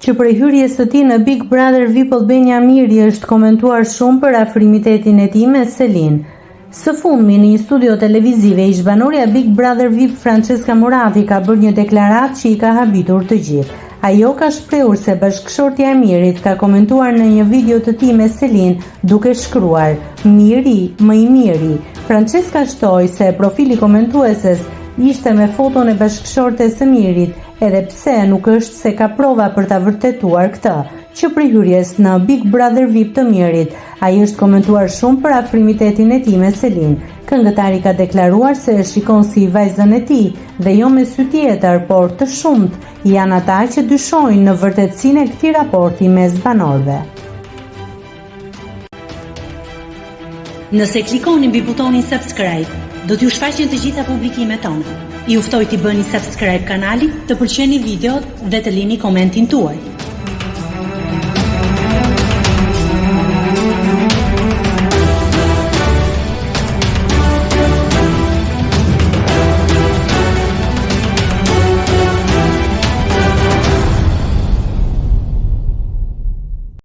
që prej hyrjes së tij në Big Brother VIP Albania Miri është komentuar shumë për afrimitetin e tij me Selin. Së fundmi në një studio televizive, ish-banorja Big Brother VIP Francesca Murati ka bërë një deklaratë që i ka habitur të gjithë. Ajo ka shprehur se bashkëshortja e Mirit ka komentuar në një video të tij me Selin duke shkruar: "Miri, më i miri". Francesca shtoi se profili komentueses ishte me foton e bashkëshortes së Mirit, edhe pse nuk është se ka prova për ta vërtetuar këtë, që prej hyrjes në Big Brother VIP të Mirit, ai është komentuar shumë për afrimitetin e tij me Selin. Këngëtari ka deklaruar se e shikon si vajzën e tij dhe jo me sy tjetër, por të shumt janë ata që dyshojnë në vërtetësinë e këtij raporti mes banorëve. Nëse klikoni mbi butonin subscribe, do t'ju shfaqen të gjitha publikimet tona. Ju ftoj t'i bëni subscribe kanalit, të pëlqeni videot dhe të lini komentin tuaj.